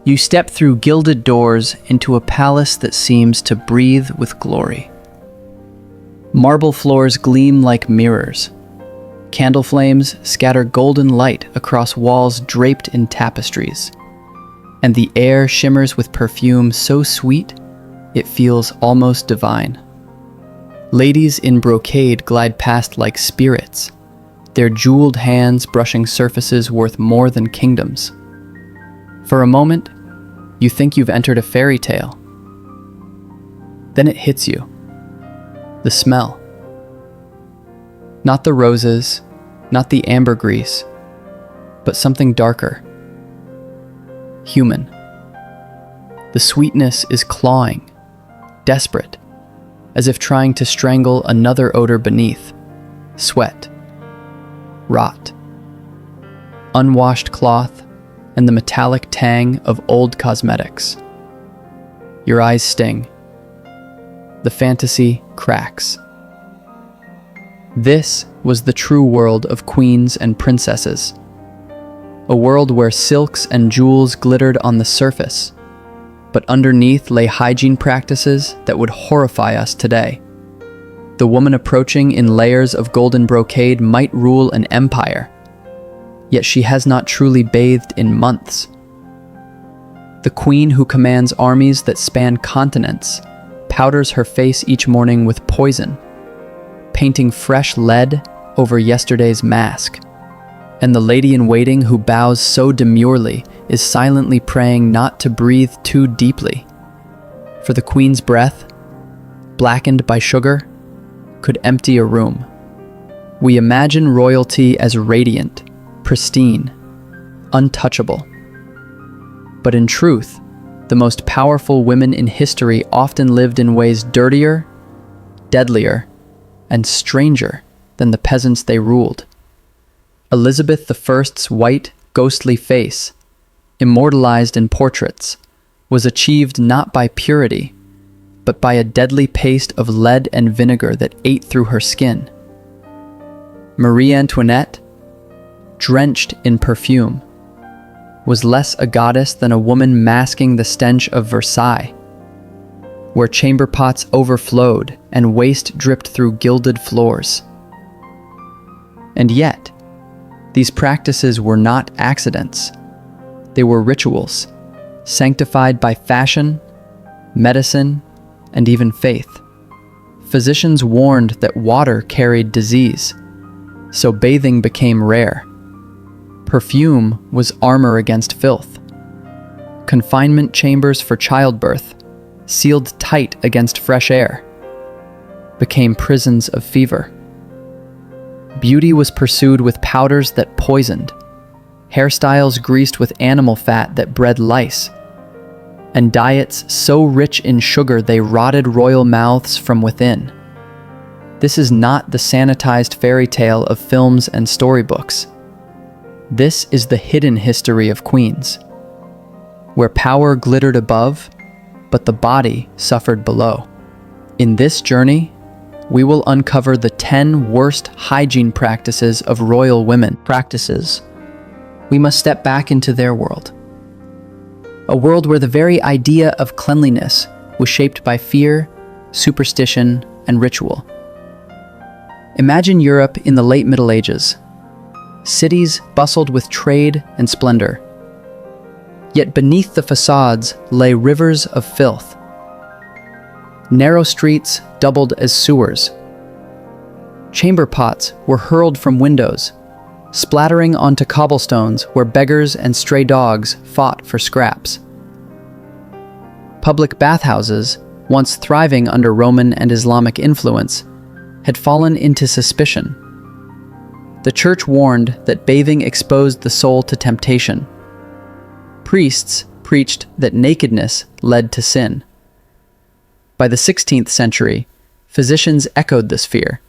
You step through gilded doors into a palace that seems to breathe with glory. Marble floors gleam like mirrors. Candle flames scatter golden light across walls draped in tapestries. And the air shimmers with perfume so sweet, it feels almost divine. Ladies in brocade glide past like spirits, their jeweled hands brushing surfaces worth more than kingdoms. For a moment, you think you've entered a fairy tale. Then it hits you. The smell. Not the roses, not the ambergris, but something darker. Human. The sweetness is clawing, desperate, as if trying to strangle another odor beneath. Sweat. Rot. Unwashed cloth, and the metallic tang of old cosmetics. Your eyes sting. The fantasy cracks. This was the true world of queens and princesses. A world where silks and jewels glittered on the surface, but underneath lay hygiene practices that would horrify us today. The woman approaching in layers of golden brocade might rule an empire, yet she has not truly bathed in months. The queen who commands armies that span continents powders her face each morning with poison, painting fresh lead over yesterday's mask. And the lady-in-waiting who bows so demurely is silently praying not to breathe too deeply. For the queen's breath, blackened by sugar, could empty a room. We imagine royalty as radiant, pristine, untouchable. But in truth, the most powerful women in history often lived in ways dirtier, deadlier, and stranger than the peasants they ruled. Elizabeth I's white, ghostly face, immortalized in portraits, was achieved not by purity, but by a deadly paste of lead and vinegar that ate through her skin. Marie Antoinette, drenched in perfume, was less a goddess than a woman masking the stench of Versailles, where chamber pots overflowed and waste dripped through gilded floors. And yet, these practices were not accidents. They were rituals, sanctified by fashion, medicine, and even faith. Physicians warned that water carried disease, so bathing became rare. Perfume was armor against filth. Confinement chambers for childbirth, sealed tight against fresh air, became prisons of fever. Beauty was pursued with powders that poisoned, hairstyles greased with animal fat that bred lice, and diets so rich in sugar they rotted royal mouths from within. This is not the sanitized fairy tale of films and storybooks. This is the hidden history of queens, where power glittered above, but the body suffered below. In this journey, we will uncover the 10 worst hygiene practices of royal women. We must step back into their world. A world where the very idea of cleanliness was shaped by fear, superstition, and ritual. Imagine Europe in the late Middle Ages. Cities bustled with trade and splendor. Yet beneath the facades lay rivers of filth. Narrow streets doubled as sewers. Chamber pots were hurled from windows, splattering onto cobblestones where beggars and stray dogs fought for scraps. Public bathhouses, once thriving under Roman and Islamic influence, had fallen into suspicion. The church warned that bathing exposed the soul to temptation. Priests preached that nakedness led to sin. By the 16th century, physicians echoed this fear.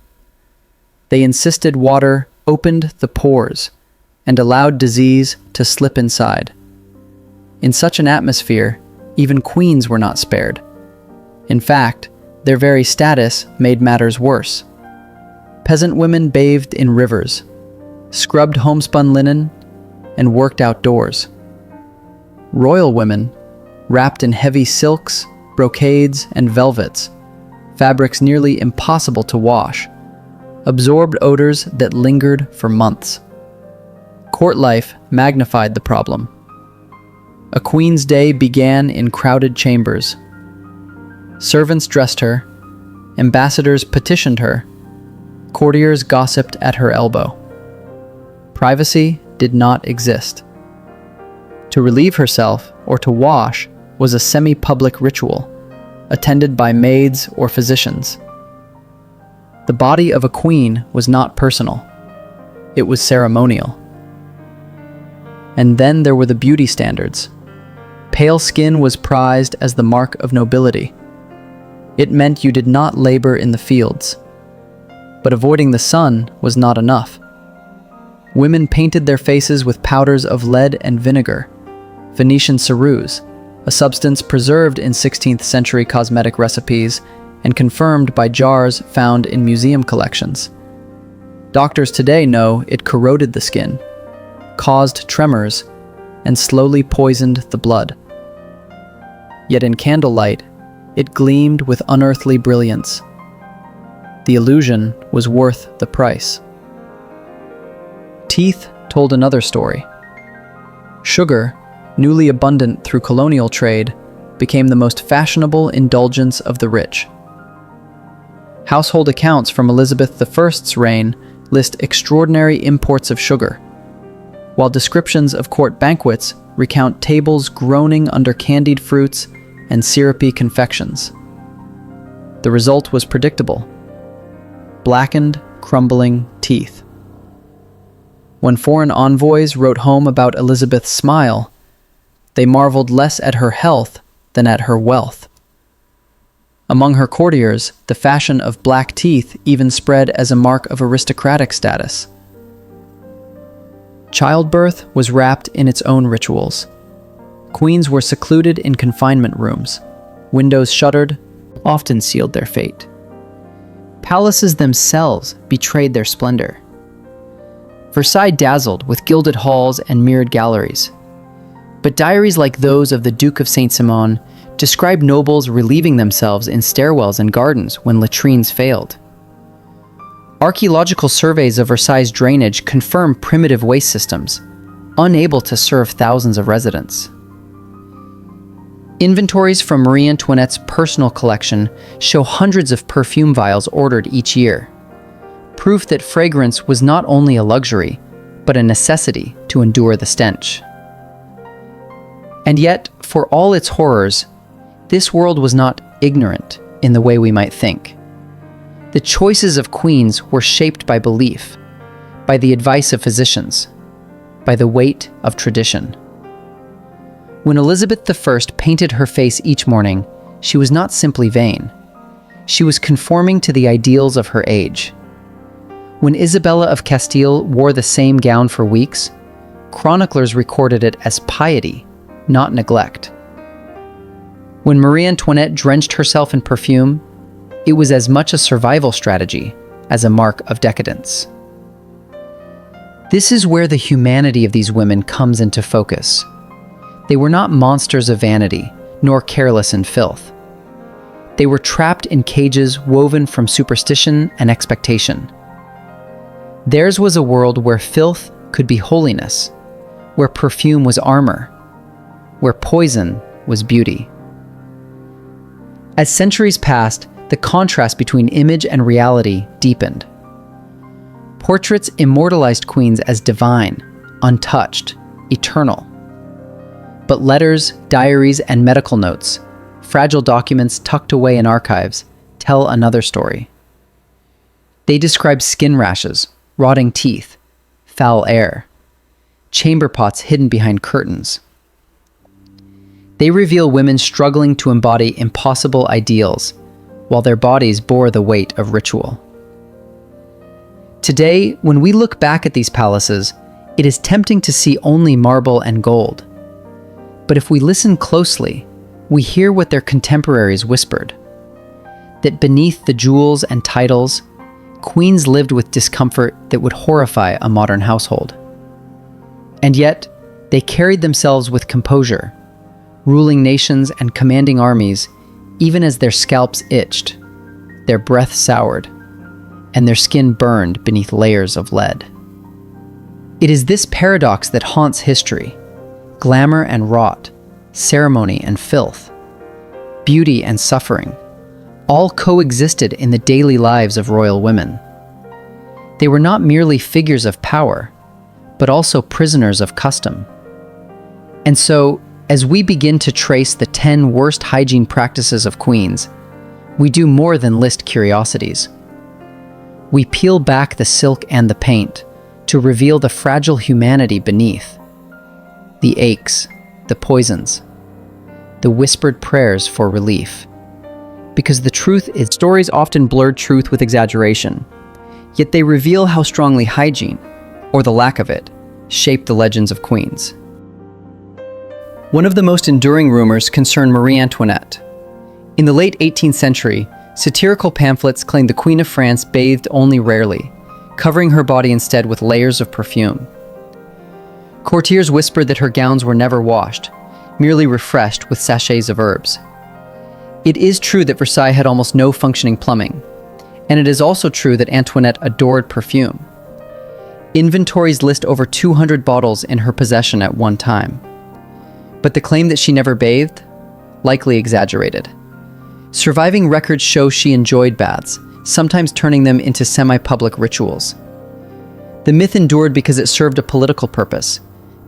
They insisted water opened the pores and allowed disease to slip inside. In such an atmosphere, even queens were not spared. In fact, their very status made matters worse. Peasant women bathed in rivers, scrubbed homespun linen, and worked outdoors. Royal women, wrapped in heavy silks, brocades, and velvets, fabrics nearly impossible to wash, absorbed odors that lingered for months. Court life magnified the problem. A queen's day began in crowded chambers. Servants dressed her, ambassadors petitioned her, courtiers gossiped at her elbow. Privacy did not exist. To relieve herself or to wash was a semi-public ritual, attended by maids or physicians. The body of a queen was not personal. It was ceremonial. And then there were the beauty standards. Pale skin was prized as the mark of nobility. It meant you did not labor in the fields. But avoiding the sun was not enough. Women painted their faces with powders of lead and vinegar, Venetian ceruse, a substance preserved in 16th century cosmetic recipes and confirmed by jars found in museum collections. Doctors today know it corroded the skin, caused tremors, and slowly poisoned the blood. Yet in candlelight, it gleamed with unearthly brilliance. The illusion was worth the price. Teeth told another story. Sugar, newly abundant through colonial trade, became the most fashionable indulgence of the rich. Household accounts from Elizabeth I's reign list extraordinary imports of sugar, while descriptions of court banquets recount tables groaning under candied fruits and syrupy confections. The result was predictable: blackened, crumbling teeth. When foreign envoys wrote home about Elizabeth's smile, they marveled less at her health than at her wealth. Among her courtiers, the fashion of black teeth even spread as a mark of aristocratic status. Childbirth was wrapped in its own rituals. Queens were secluded in confinement rooms. Windows shuttered, often sealed their fate. Palaces themselves betrayed their splendor. Versailles dazzled with gilded halls and mirrored galleries. But diaries like those of the Duke of Saint-Simon describe nobles relieving themselves in stairwells and gardens when latrines failed. Archaeological surveys of Versailles' drainage confirm primitive waste systems, unable to serve thousands of residents. Inventories from Marie Antoinette's personal collection show hundreds of perfume vials ordered each year, proof that fragrance was not only a luxury, but a necessity to endure the stench. And yet, for all its horrors, this world was not ignorant in the way we might think. The choices of queens were shaped by belief, by the advice of physicians, by the weight of tradition. When Elizabeth I painted her face each morning, she was not simply vain. She was conforming to the ideals of her age. When Isabella of Castile wore the same gown for weeks, chroniclers recorded it as piety, not neglect. When Marie Antoinette drenched herself in perfume, it was as much a survival strategy as a mark of decadence. This is where the humanity of these women comes into focus. They were not monsters of vanity, nor careless in filth. They were trapped in cages woven from superstition and expectation. Theirs was a world where filth could be holiness, where perfume was armor, where poison was beauty. As centuries passed, the contrast between image and reality deepened. Portraits immortalized queens as divine, untouched, eternal. But letters, diaries, and medical notes, fragile documents tucked away in archives, tell another story. They describe skin rashes, rotting teeth, foul air, chamber pots hidden behind curtains. They reveal women struggling to embody impossible ideals, while their bodies bore the weight of ritual. Today, when we look back at these palaces, it is tempting to see only marble and gold. But if we listen closely, we hear what their contemporaries whispered: that beneath the jewels and titles, queens lived with discomfort that would horrify a modern household. And yet, they carried themselves with composure, ruling nations and commanding armies, even as their scalps itched, their breath soured, and their skin burned beneath layers of lead. It is this paradox that haunts history: glamour and rot, ceremony and filth, beauty and suffering, all coexisted in the daily lives of royal women. They were not merely figures of power, but also prisoners of custom. And so, as we begin to trace the 10 worst hygiene practices of queens, we do more than list curiosities. We peel back the silk and the paint to reveal the fragile humanity beneath, the aches, the poisons, the whispered prayers for relief. Because the truth is, stories often blur truth with exaggeration, yet they reveal how strongly hygiene, or the lack of it, shaped the legends of queens. One of the most enduring rumors concerned Marie Antoinette. In the late 18th century, satirical pamphlets claimed the Queen of France bathed only rarely, covering her body instead with layers of perfume. Courtiers whispered that her gowns were never washed, merely refreshed with sachets of herbs. It is true that Versailles had almost no functioning plumbing, and it is also true that Antoinette adored perfume. Inventories list over 200 bottles in her possession at one time. But the claim that she never bathed? Likely exaggerated. Surviving records show she enjoyed baths, sometimes turning them into semi-public rituals. The myth endured because it served a political purpose,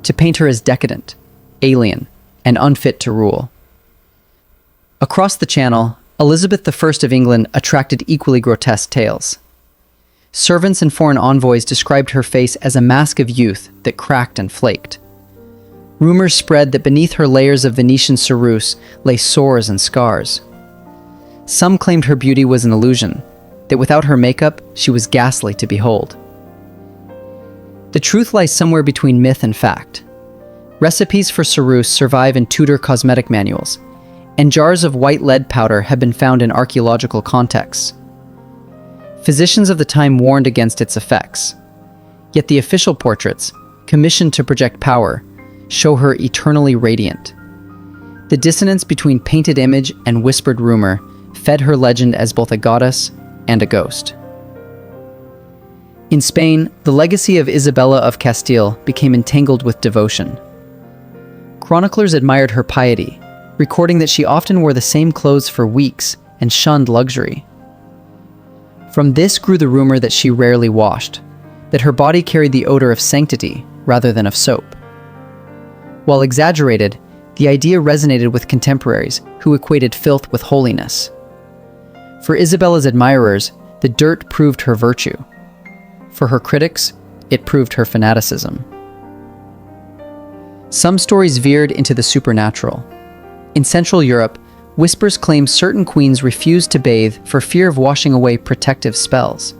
to paint her as decadent, alien, and unfit to rule. Across the Channel, Elizabeth I of England attracted equally grotesque tales. Servants and foreign envoys described her face as a mask of youth that cracked and flaked. Rumors spread that beneath her layers of Venetian Ceruse lay sores and scars. Some claimed her beauty was an illusion, that without her makeup, she was ghastly to behold. The truth lies somewhere between myth and fact. Recipes for Ceruse survive in Tudor cosmetic manuals, and jars of white lead powder have been found in archaeological contexts. Physicians of the time warned against its effects, yet the official portraits, commissioned to project power, show her eternally radiant. The dissonance between painted image and whispered rumor fed her legend as both a goddess and a ghost. In Spain, the legacy of Isabella of Castile became entangled with devotion. Chroniclers admired her piety, recording that she often wore the same clothes for weeks and shunned luxury. From this grew the rumor that she rarely washed, that her body carried the odor of sanctity rather than of soap. While exaggerated, the idea resonated with contemporaries who equated filth with holiness. For Isabella's admirers, the dirt proved her virtue. For her critics, it proved her fanaticism. Some stories veered into the supernatural. In Central Europe, whispers claim certain queens refused to bathe for fear of washing away protective spells.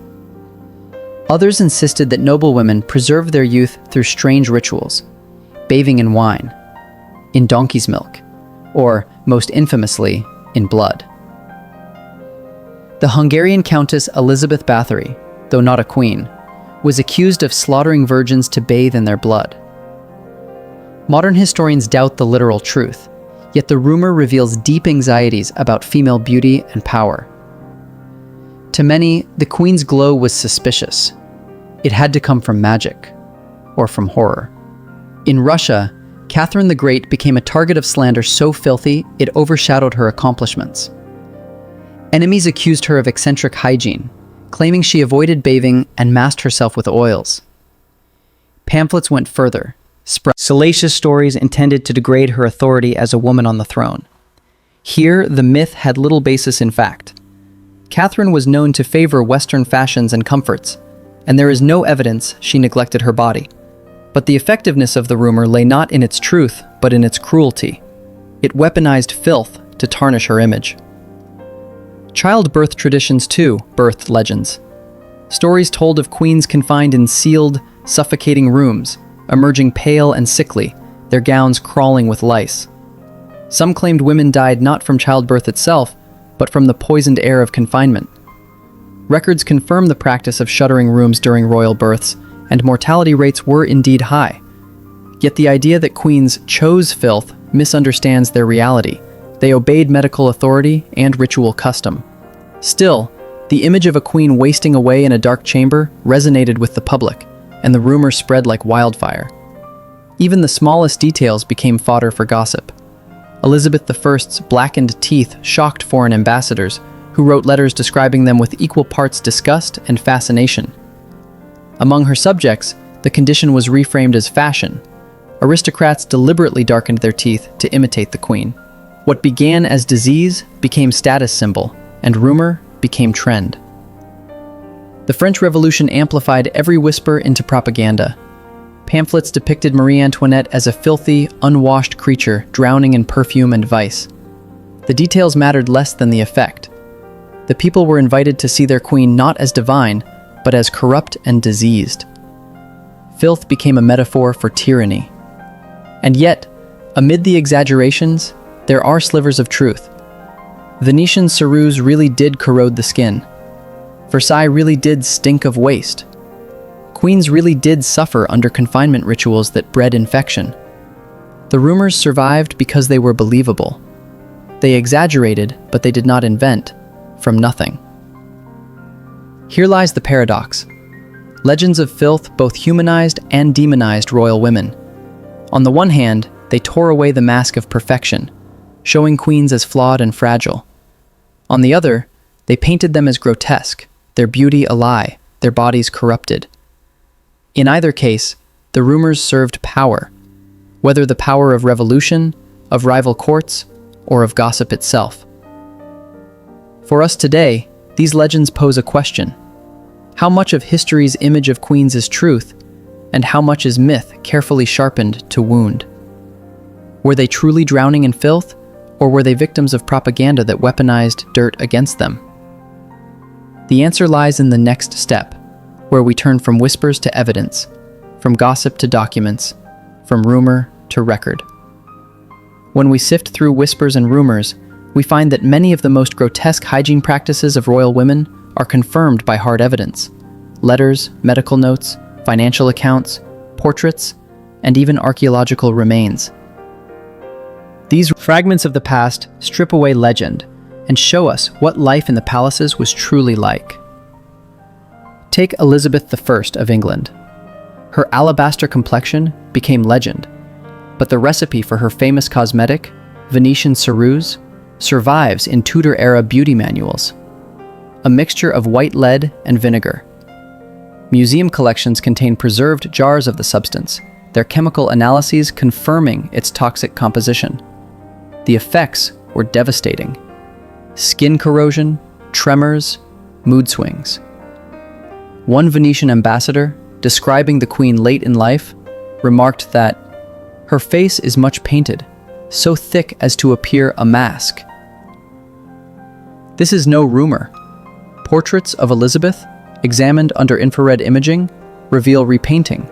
Others insisted that noblewomen preserved their youth through strange rituals, bathing in wine, in donkey's milk, or, most infamously, in blood. The Hungarian Countess Elizabeth Bathory, though not a queen, was accused of slaughtering virgins to bathe in their blood. Modern historians doubt the literal truth, yet the rumor reveals deep anxieties about female beauty and power. To many, the queen's glow was suspicious. It had to come from magic, or from horror. In Russia, Catherine the Great became a target of slander so filthy it overshadowed her accomplishments. Enemies accused her of eccentric hygiene, claiming she avoided bathing and masked herself with oils. Pamphlets went further, spread salacious stories intended to degrade her authority as a woman on the throne. Here, the myth had little basis in fact. Catherine was known to favor Western fashions and comforts, and there is no evidence she neglected her body. But the effectiveness of the rumor lay not in its truth, but in its cruelty. It weaponized filth to tarnish her image. Childbirth traditions, too, birthed legends. Stories told of queens confined in sealed, suffocating rooms, emerging pale and sickly, their gowns crawling with lice. Some claimed women died not from childbirth itself, but from the poisoned air of confinement. Records confirm the practice of shuttering rooms during royal births, and mortality rates were indeed high. Yet the idea that queens chose filth misunderstands their reality. They obeyed medical authority and ritual custom. Still, the image of a queen wasting away in a dark chamber resonated with the public, and the rumor spread like wildfire. Even the smallest details became fodder for gossip. Elizabeth I's blackened teeth shocked foreign ambassadors, who wrote letters describing them with equal parts disgust and fascination. Among her subjects, the condition was reframed as fashion. Aristocrats deliberately darkened their teeth to imitate the queen. What began as disease became status symbol, and rumor became trend. The French Revolution amplified every whisper into propaganda. Pamphlets depicted Marie Antoinette as a filthy, unwashed creature drowning in perfume and vice. The details mattered less than the effect. The people were invited to see their queen not as divine, but as corrupt and diseased. Filth became a metaphor for tyranny. And yet, amid the exaggerations, there are slivers of truth. Venetian Ceruse really did corrode the skin. Versailles really did stink of waste. Queens really did suffer under confinement rituals that bred infection. The rumors survived because they were believable. They exaggerated, but they did not invent, from nothing. Here lies the paradox. Legends of filth both humanized and demonized royal women. On the one hand, they tore away the mask of perfection, showing queens as flawed and fragile. On the other, they painted them as grotesque, their beauty a lie, their bodies corrupted. In either case, the rumors served power, whether the power of revolution, of rival courts, or of gossip itself. For us today, these legends pose a question. How much of history's image of queens is truth, and how much is myth carefully sharpened to wound? Were they truly drowning in filth, or were they victims of propaganda that weaponized dirt against them? The answer lies in the next step, where we turn from whispers to evidence, from gossip to documents, from rumor to record. When we sift through whispers and rumors, we find that many of the most grotesque hygiene practices of royal women are confirmed by hard evidence: letters, medical notes, financial accounts, portraits, and even archaeological remains. These fragments of the past strip away legend and show us what life in the palaces was truly like. Take Elizabeth I of England. Her alabaster complexion became legend, but the recipe for her famous cosmetic, Venetian Ceruse, survives in Tudor-era beauty manuals. A mixture of white lead and vinegar. Museum collections contain preserved jars of the substance, their chemical analyses confirming its toxic composition. The effects were devastating. Skin corrosion, tremors, mood swings. One Venetian ambassador, describing the queen late in life, remarked that her face is much painted, so thick as to appear a mask. This is no rumor. Portraits of Elizabeth, examined under infrared imaging, reveal repainting.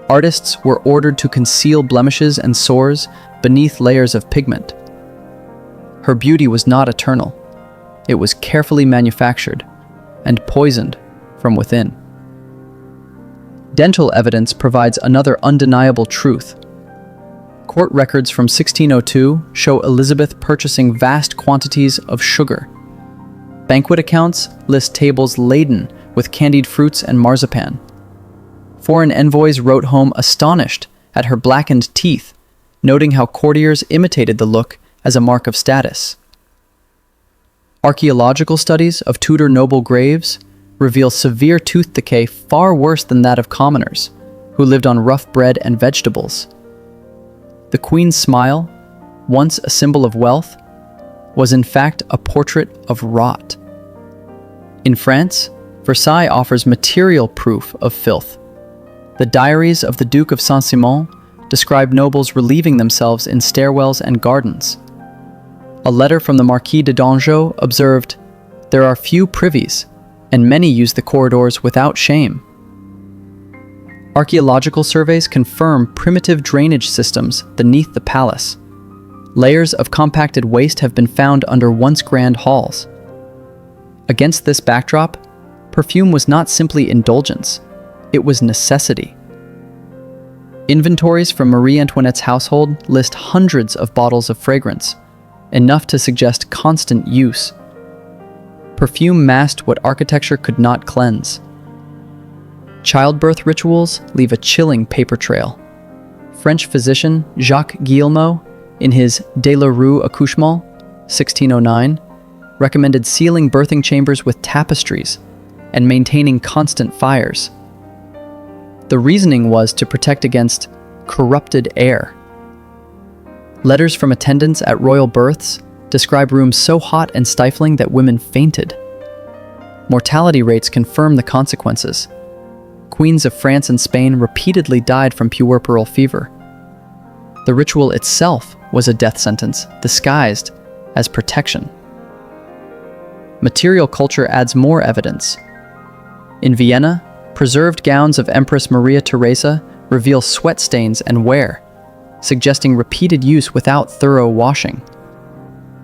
Artists were ordered to conceal blemishes and sores beneath layers of pigment. Her beauty was not eternal. It was carefully manufactured and poisoned from within. Dental evidence provides another undeniable truth. Court records from 1602 show Elizabeth purchasing vast quantities of sugar. Banquet accounts list tables laden with candied fruits and marzipan. Foreign envoys wrote home astonished at her blackened teeth, noting how courtiers imitated the look as a mark of status. Archaeological studies of Tudor noble graves reveal severe tooth decay far worse than that of commoners, who lived on rough bread and vegetables. The Queen's smile, once a symbol of wealth, was in fact a portrait of rot. In France, Versailles offers material proof of filth. The Diaries of the Duke of Saint-Simon describe nobles relieving themselves in stairwells and gardens. A letter from the Marquis de Dangeau observed, "There are few privies, and many use the corridors without shame." Archaeological surveys confirm primitive drainage systems beneath the palace. Layers of compacted waste have been found under once grand halls. Against this backdrop, perfume was not simply indulgence, it was necessity. Inventories from Marie Antoinette's household list hundreds of bottles of fragrance, enough to suggest constant use. Perfume masked what architecture could not cleanse. Childbirth rituals leave a chilling paper trail. French physician Jacques Guillemot, in his De la Rue Accouchement, 1609, recommended sealing birthing chambers with tapestries and maintaining constant fires. The reasoning was to protect against corrupted air. Letters from attendants at royal births describe rooms so hot and stifling that women fainted. Mortality rates confirm the consequences. Queens of France and Spain repeatedly died from puerperal fever. The ritual itself was a death sentence, disguised as protection. Material culture adds more evidence. In Vienna, preserved gowns of Empress Maria Theresa reveal sweat stains and wear, suggesting repeated use without thorough washing.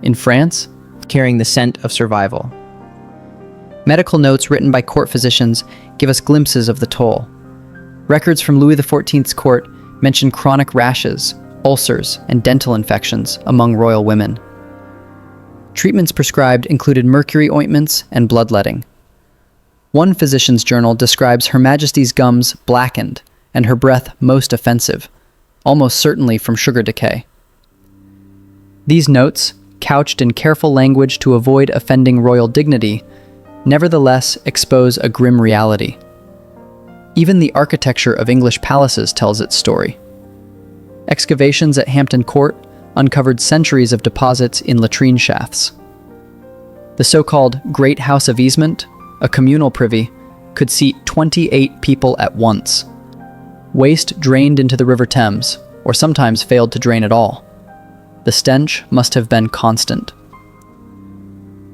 In France, carrying the scent of survival. Medical notes written by court physicians give us glimpses of the toll. Records from Louis XIV's court mention chronic rashes, ulcers, and dental infections among royal women. Treatments prescribed included mercury ointments and bloodletting. One physician's journal describes Her Majesty's gums blackened and her breath most offensive, almost certainly from sugar decay. These notes, couched in careful language to avoid offending royal dignity, nevertheless expose a grim reality. Even the architecture of English palaces tells its story. Excavations at Hampton Court uncovered centuries of deposits in latrine shafts. The so-called Great House of Easement, a communal privy, could seat 28 people at once. Waste drained into the River Thames, or sometimes failed to drain at all. The stench must have been constant.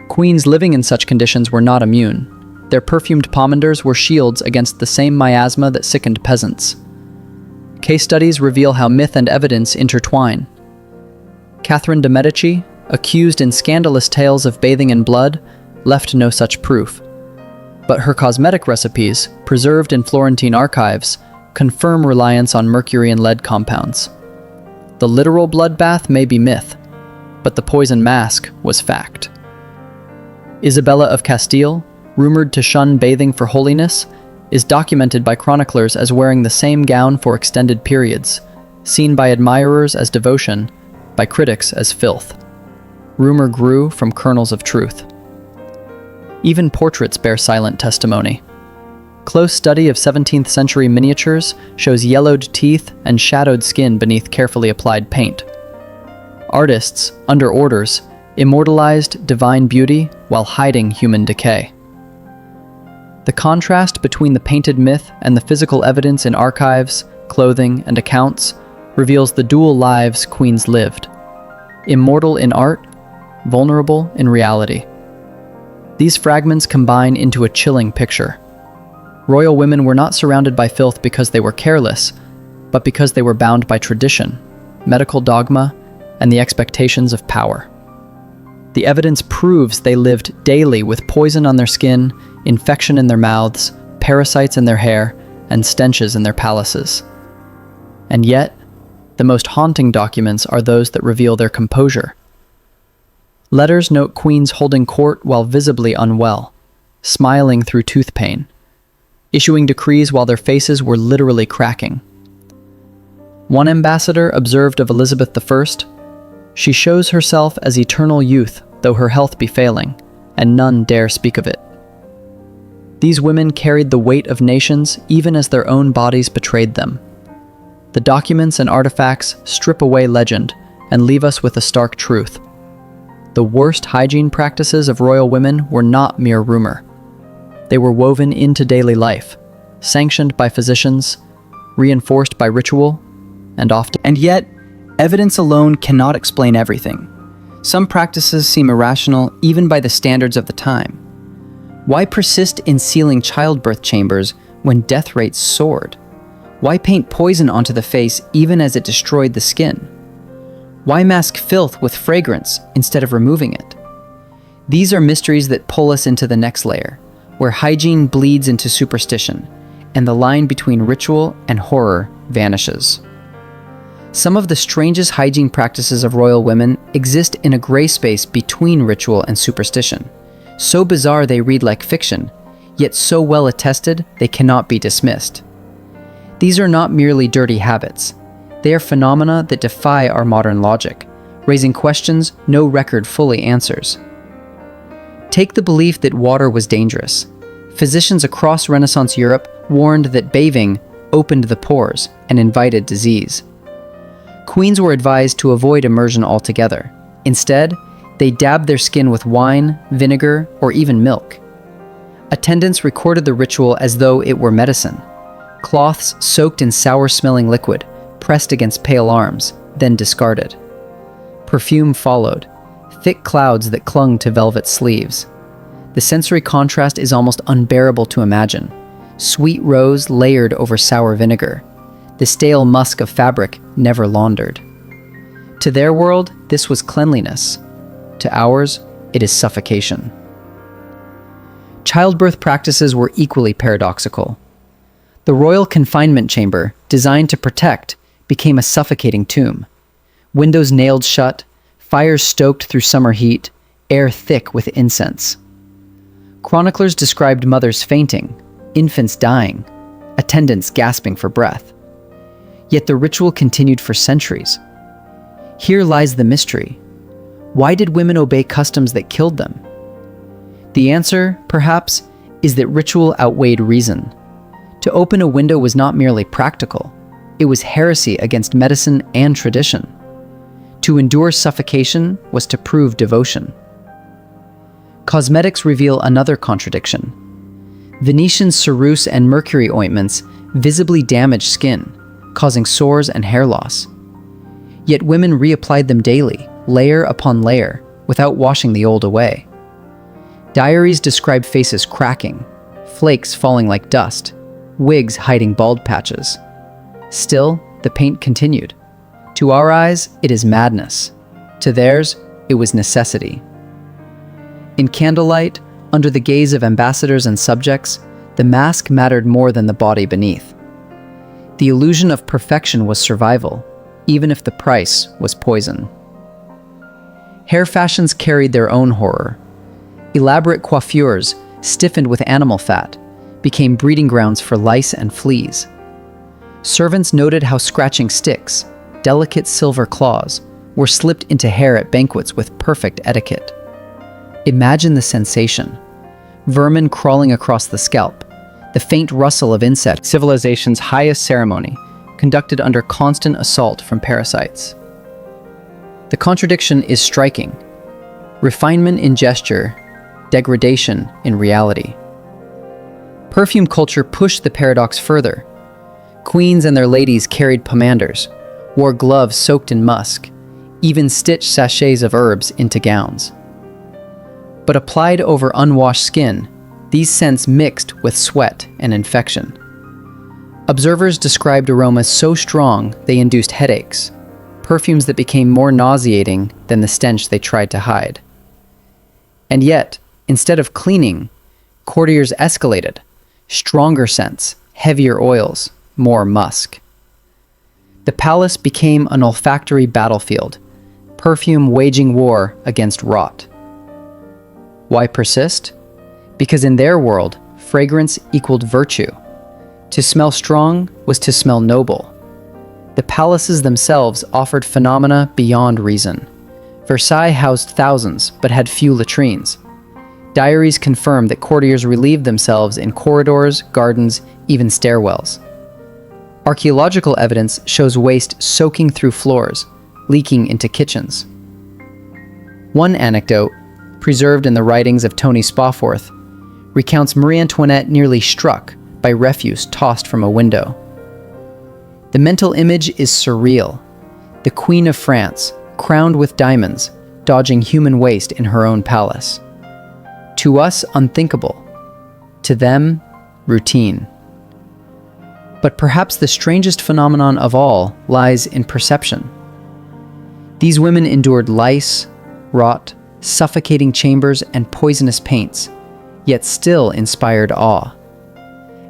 Queens living in such conditions were not immune. Their perfumed pomanders were shields against the same miasma that sickened peasants. Case studies reveal how myth and evidence intertwine. Catherine de' Medici, accused in scandalous tales of bathing in blood, left no such proof. But her cosmetic recipes, preserved in Florentine archives, confirm reliance on mercury and lead compounds. The literal bloodbath may be myth, but the poison mask was fact. Isabella of Castile, rumored to shun bathing for holiness, is documented by chroniclers as wearing the same gown for extended periods, seen by admirers as devotion, by critics as filth. Rumor grew from kernels of truth. Even portraits bear silent testimony. Close study of 17th century miniatures shows yellowed teeth and shadowed skin beneath carefully applied paint. Artists, under orders, immortalized divine beauty while hiding human decay. The contrast between the painted myth and the physical evidence in archives, clothing, and accounts reveals the dual lives queens lived. Immortal in art, vulnerable in reality. These fragments combine into a chilling picture. Royal women were not surrounded by filth because they were careless, but because they were bound by tradition, medical dogma, and the expectations of power. The evidence proves they lived daily with poison on their skin, infection in their mouths, parasites in their hair, and stenches in their palaces. And yet, the most haunting documents are those that reveal their composure. Letters note queens holding court while visibly unwell, smiling through tooth pain, issuing decrees while their faces were literally cracking. One ambassador observed of Elizabeth I, "She shows herself as eternal youth, though her health be failing, and none dare speak of it." These women carried the weight of nations even as their own bodies betrayed them. The documents and artifacts strip away legend and leave us with a stark truth. The worst hygiene practices of royal women were not mere rumor. They were woven into daily life, sanctioned by physicians, reinforced by ritual, and yet, evidence alone cannot explain everything. Some practices seem irrational even by the standards of the time. Why persist in sealing childbirth chambers when death rates soared? Why paint poison onto the face even as it destroyed the skin? Why mask filth with fragrance instead of removing it? These are mysteries that pull us into the next layer, where hygiene bleeds into superstition, and the line between ritual and horror vanishes. Some of the strangest hygiene practices of royal women exist in a gray space between ritual and superstition. So bizarre they read like fiction, yet so well attested they cannot be dismissed. These are not merely dirty habits. They are phenomena that defy our modern logic, raising questions no record fully answers. Take the belief that water was dangerous. Physicians across Renaissance Europe warned that bathing opened the pores and invited disease. Queens were advised to avoid immersion altogether. Instead, they dabbed their skin with wine, vinegar, or even milk. Attendants recorded the ritual as though it were medicine. Cloths soaked in sour-smelling liquid, pressed against pale arms, then discarded. Perfume followed, thick clouds that clung to velvet sleeves. The sensory contrast is almost unbearable to imagine. Sweet rose layered over sour vinegar, the stale musk of fabric never laundered. To their world, this was cleanliness. To ours, it is suffocation. Childbirth practices were equally paradoxical. The royal confinement chamber, designed to protect, became a suffocating tomb. Windows nailed shut, fires stoked through summer heat, air thick with incense. Chroniclers described mothers fainting, infants dying, attendants gasping for breath. Yet the ritual continued for centuries. Here lies the mystery. Why did women obey customs that killed them? The answer, perhaps, is that ritual outweighed reason. To open a window was not merely practical, it was heresy against medicine and tradition. To endure suffocation was to prove devotion. Cosmetics reveal another contradiction. Venetian ceruse and mercury ointments visibly damaged skin, causing sores and hair loss. Yet women reapplied them daily, layer upon layer, without washing the old away. Diaries describe faces cracking, flakes falling like dust, wigs hiding bald patches. Still, the paint continued. To our eyes, it is madness. To theirs, it was necessity. In candlelight, under the gaze of ambassadors and subjects, the mask mattered more than the body beneath. The illusion of perfection was survival, even if the price was poison. Hair fashions carried their own horror. Elaborate coiffures, stiffened with animal fat, became breeding grounds for lice and fleas. Servants noted how scratching sticks, delicate silver claws, were slipped into hair at banquets with perfect etiquette. Imagine the sensation. Vermin crawling across the scalp, the faint rustle of insects, civilization's highest ceremony, conducted under constant assault from parasites. The contradiction is striking. Refinement in gesture, degradation in reality. Perfume culture pushed the paradox further. Queens and their ladies carried pomanders, wore gloves soaked in musk, even stitched sachets of herbs into gowns. But applied over unwashed skin, these scents mixed with sweat and infection. Observers described aromas so strong they induced headaches, perfumes that became more nauseating than the stench they tried to hide. And yet, instead of cleaning, courtiers escalated. Stronger scents, heavier oils, more musk. The palace became an olfactory battlefield, perfume waging war against rot. Why persist? Because in their world, fragrance equaled virtue. To smell strong was to smell noble. The palaces themselves offered phenomena beyond reason. Versailles housed thousands, but had few latrines. Diaries confirm that courtiers relieved themselves in corridors, gardens, even stairwells. Archaeological evidence shows waste soaking through floors, leaking into kitchens. One anecdote, preserved in the writings of Tony Spawforth, recounts Marie Antoinette nearly struck by refuse tossed from a window. The mental image is surreal. The Queen of France, crowned with diamonds, dodging human waste in her own palace. To us, unthinkable. To them, routine. But perhaps the strangest phenomenon of all lies in perception. These women endured lice, rot, suffocating chambers, and poisonous paints, yet still inspired awe.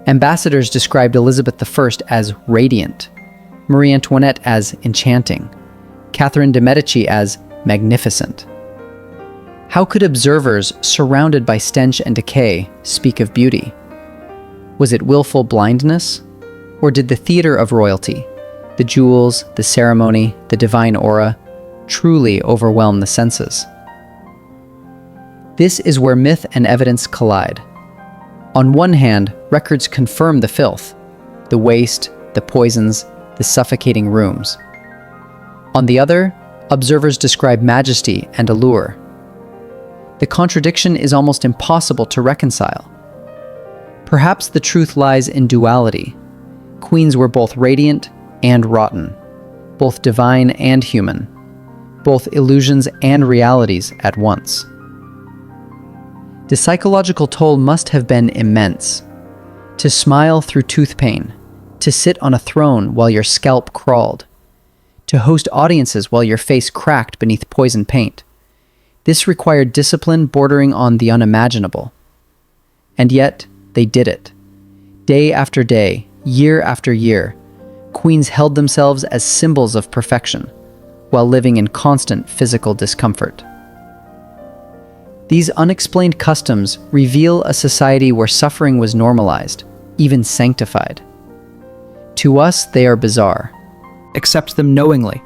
Ambassadors described Elizabeth I as radiant, Marie Antoinette as enchanting, Catherine de' Medici as magnificent. How could observers surrounded by stench and decay speak of beauty? Was it willful blindness? Or did the theater of royalty, the jewels, the ceremony, the divine aura, truly overwhelm the senses? This is where myth and evidence collide. On one hand, records confirm the filth, the waste, the poisons, the suffocating rooms. On the other, observers describe majesty and allure. The contradiction is almost impossible to reconcile. Perhaps the truth lies in duality. Queens were both radiant and rotten, both divine and human, both illusions and realities at once. The psychological toll must have been immense. To smile through tooth pain, to sit on a throne while your scalp crawled, to host audiences while your face cracked beneath poison paint. This required discipline bordering on the unimaginable. And yet, they did it. Day after day, year after year, queens held themselves as symbols of perfection, while living in constant physical discomfort. These unexplained customs reveal a society where suffering was normalized, even sanctified. To us, they are bizarre. Accept them knowingly,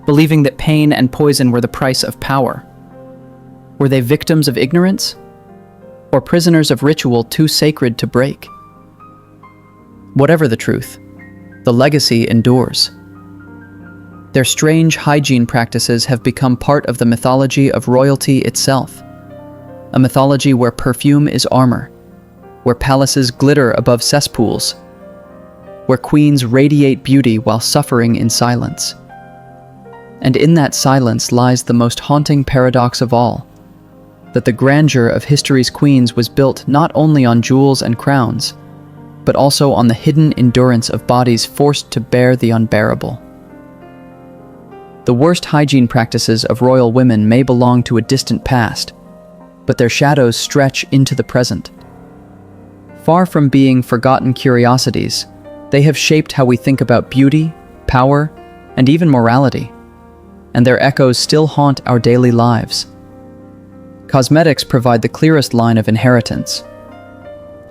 believing that pain and poison were the price of power. Were they victims of ignorance? Or prisoners of ritual too sacred to break? Whatever the truth, the legacy endures. Their strange hygiene practices have become part of the mythology of royalty itself. A mythology where perfume is armor, where palaces glitter above cesspools, where queens radiate beauty while suffering in silence. And in that silence lies the most haunting paradox of all, that the grandeur of history's queens was built not only on jewels and crowns, but also on the hidden endurance of bodies forced to bear the unbearable. The worst hygiene practices of royal women may belong to a distant past, but their shadows stretch into the present. Far from being forgotten curiosities, they have shaped how we think about beauty, power, and even morality, and their echoes still haunt our daily lives. Cosmetics provide the clearest line of inheritance.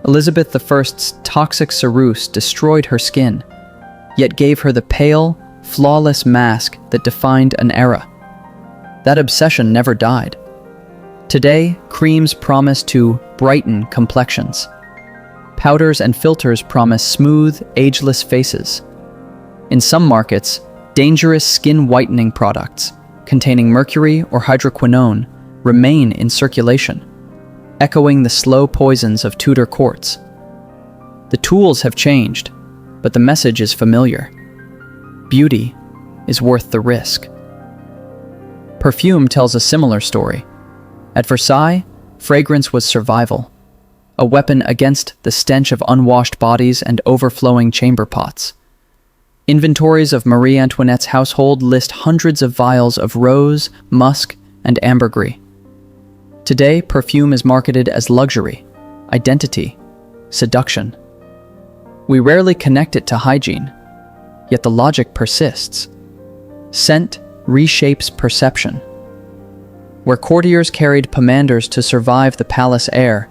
Elizabeth I's toxic Ceruse destroyed her skin, yet gave her the pale, flawless mask that defined an era. That obsession never died. Today, creams promise to brighten complexions. Powders and filters promise smooth, ageless faces. In some markets, dangerous skin whitening products containing mercury or hydroquinone remain in circulation, echoing the slow poisons of Tudor courts. The tools have changed, but the message is familiar. Beauty is worth the risk. Perfume tells a similar story. At Versailles, fragrance was survival, a weapon against the stench of unwashed bodies and overflowing chamber pots. Inventories of Marie Antoinette's household list hundreds of vials of rose, musk, and ambergris. Today, perfume is marketed as luxury, identity, seduction. We rarely connect it to hygiene, yet the logic persists. Scent reshapes perception. Where courtiers carried pomanders to survive the palace air,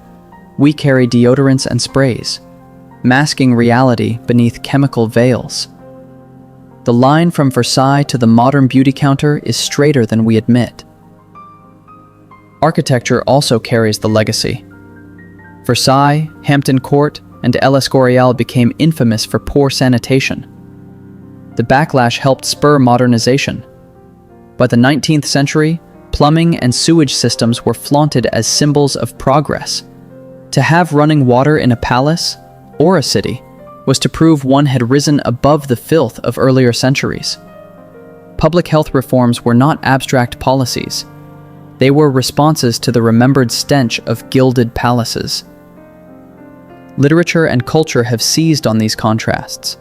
we carry deodorants and sprays, masking reality beneath chemical veils. The line from Versailles to the modern beauty counter is straighter than we admit. Architecture also carries the legacy. Versailles, Hampton Court, and El Escorial became infamous for poor sanitation. The backlash helped spur modernization. By the 19th century, plumbing and sewage systems were flaunted as symbols of progress. To have running water in a palace, or a city, was to prove one had risen above the filth of earlier centuries. Public health reforms were not abstract policies. They were responses to the remembered stench of gilded palaces. Literature and culture have seized on these contrasts.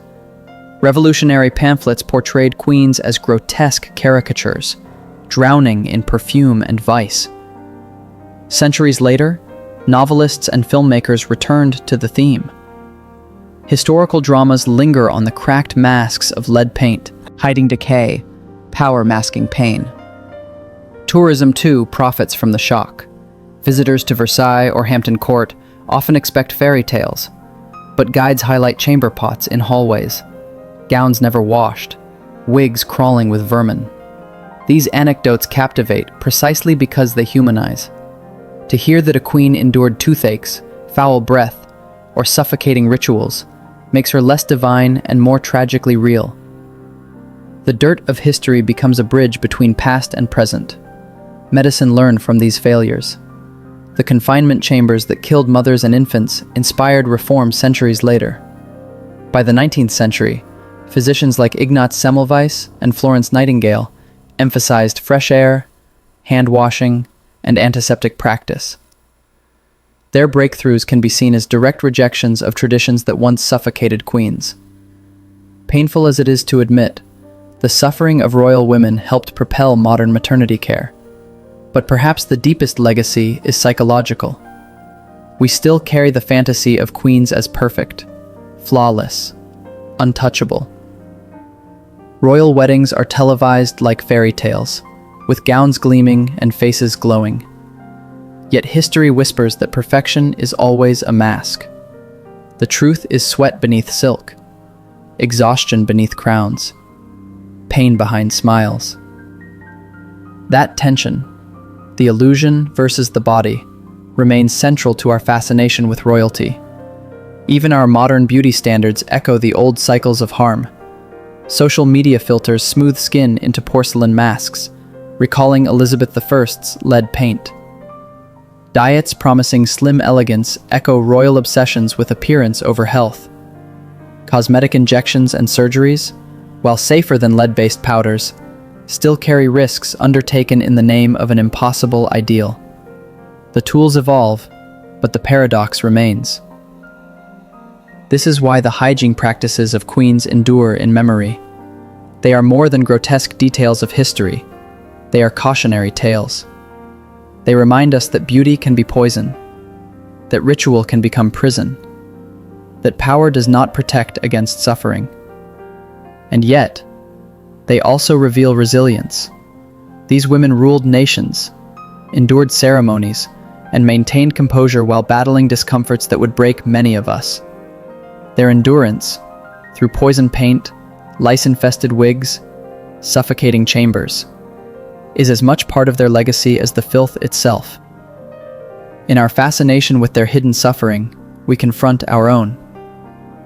Revolutionary pamphlets portrayed queens as grotesque caricatures, drowning in perfume and vice. Centuries later, novelists and filmmakers returned to the theme. Historical dramas linger on the cracked masks of lead paint, hiding decay, power masking pain. Tourism, too, profits from the shock. Visitors to Versailles or Hampton Court often expect fairy tales, but guides highlight chamber pots in hallways, gowns never washed, wigs crawling with vermin. These anecdotes captivate precisely because they humanize. To hear that a queen endured toothaches, foul breath, or suffocating rituals makes her less divine and more tragically real. The dirt of history becomes a bridge between past and present. Medicine learned from these failures. The confinement chambers that killed mothers and infants inspired reform centuries later. By the 19th century, physicians like Ignaz Semmelweis and Florence Nightingale emphasized fresh air, hand washing, and antiseptic practice. Their breakthroughs can be seen as direct rejections of traditions that once suffocated queens. Painful as it is to admit, the suffering of royal women helped propel modern maternity care. But perhaps the deepest legacy is psychological. We still carry the fantasy of queens as perfect, flawless, untouchable. Royal weddings are televised like fairy tales, with gowns gleaming and faces glowing. Yet history whispers that perfection is always a mask. The truth is sweat beneath silk, exhaustion beneath crowns, pain behind smiles. That tension, the illusion versus the body, remains central to our fascination with royalty. Even our modern beauty standards echo the old cycles of harm. Social media filters smooth skin into porcelain masks, recalling Elizabeth I's lead paint. Diets promising slim elegance echo royal obsessions with appearance over health. Cosmetic injections and surgeries, while safer than lead-based powders, still carry risks undertaken in the name of an impossible ideal. The tools evolve, but the paradox remains. This is why the hygiene practices of queens endure in memory. They are more than grotesque details of history. They are cautionary tales. They remind us that beauty can be poison, that ritual can become prison, that power does not protect against suffering. And yet, they also reveal resilience. These women ruled nations, endured ceremonies, and maintained composure while battling discomforts that would break many of us. Their endurance, through poison paint, lice-infested wigs, suffocating chambers, is as much part of their legacy as the filth itself. In our fascination with their hidden suffering, we confront our own.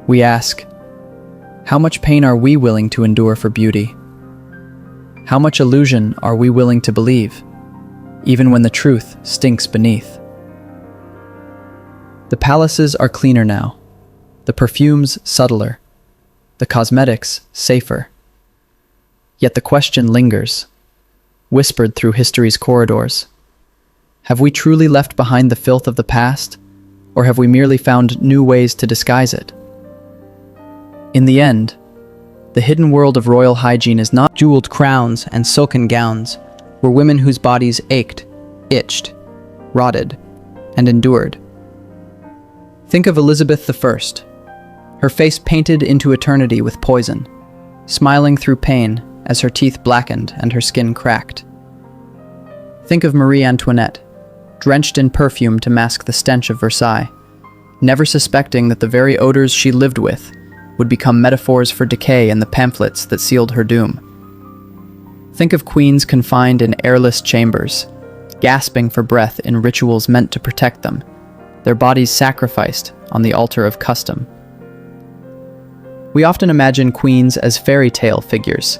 We ask, how much pain are we willing to endure for beauty? How much illusion are we willing to believe, even when the truth stinks beneath? The palaces are cleaner now, the perfumes subtler, the cosmetics safer. Yet the question lingers, whispered through history's corridors. Have we truly left behind the filth of the past, or have we merely found new ways to disguise it? In the end, the hidden world of royal hygiene is not jeweled crowns and silken gowns, were women whose bodies ached, itched, rotted, and endured. Think of Elizabeth I, her face painted into eternity with poison, smiling through pain as her teeth blackened and her skin cracked. Think of Marie Antoinette, drenched in perfume to mask the stench of Versailles, never suspecting that the very odors she lived with would become metaphors for decay in the pamphlets that sealed her doom. Think of queens confined in airless chambers, gasping for breath in rituals meant to protect them, their bodies sacrificed on the altar of custom. We often imagine queens as fairy tale figures,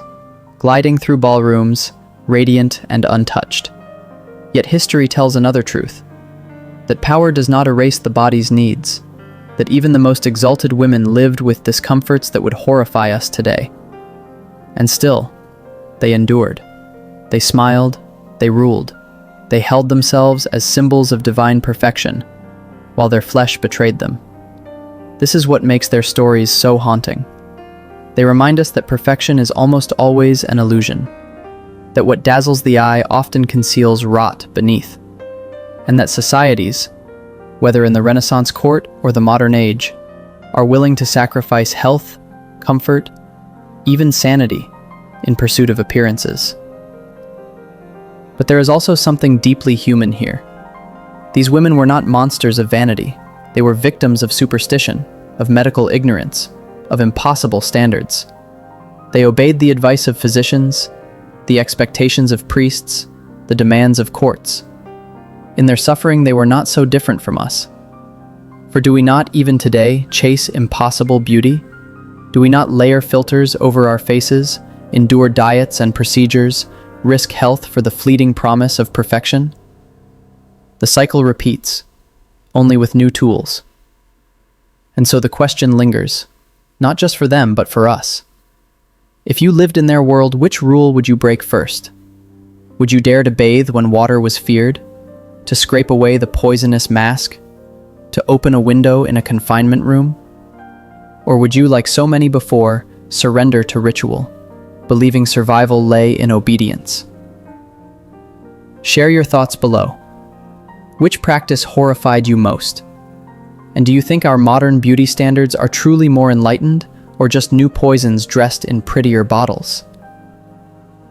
gliding through ballrooms, radiant and untouched. Yet history tells another truth, that power does not erase the body's needs, that even the most exalted women lived with discomforts that would horrify us today. And still, they endured. They smiled, they ruled, they held themselves as symbols of divine perfection, while their flesh betrayed them. This is what makes their stories so haunting. They remind us that perfection is almost always an illusion, that what dazzles the eye often conceals rot beneath, and that societies, whether in the Renaissance court or the modern age, are willing to sacrifice health, comfort, even sanity in pursuit of appearances. But there is also something deeply human here. These women were not monsters of vanity. They were victims of superstition, of medical ignorance, of impossible standards. They obeyed the advice of physicians, the expectations of priests, the demands of courts. In their suffering, they were not so different from us. For do we not, even today, chase impossible beauty? Do we not layer filters over our faces, endure diets and procedures, risk health for the fleeting promise of perfection? The cycle repeats, only with new tools. And so the question lingers, not just for them, but for us. If you lived in their world, which rule would you break first? Would you dare to bathe when water was feared? To scrape away the poisonous mask? To open a window in a confinement room? Or would you, like so many before, surrender to ritual, believing survival lay in obedience? Share your thoughts below. Which practice horrified you most? And do you think our modern beauty standards are truly more enlightened, or just new poisons dressed in prettier bottles?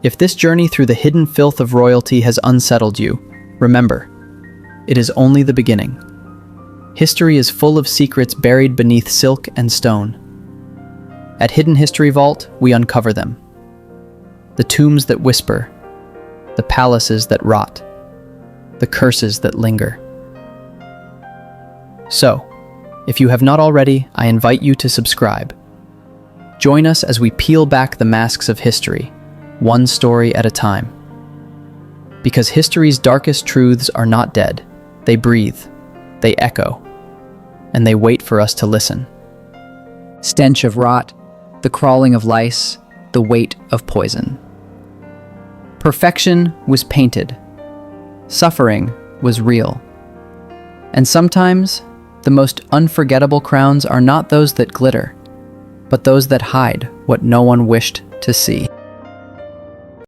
If this journey through the hidden filth of royalty has unsettled you, remember, it is only the beginning. History is full of secrets buried beneath silk and stone. At Hidden History Vault, we uncover them. The tombs that whisper, the palaces that rot, the curses that linger. So, if you have not already, I invite you to subscribe. Join us as we peel back the masks of history, one story at a time. Because history's darkest truths are not dead. They breathe, they echo, and they wait for us to listen. Stench of rot, the crawling of lice, the weight of poison. Perfection was painted. Suffering was real. And sometimes, the most unforgettable crowns are not those that glitter, but those that hide what no one wished to see.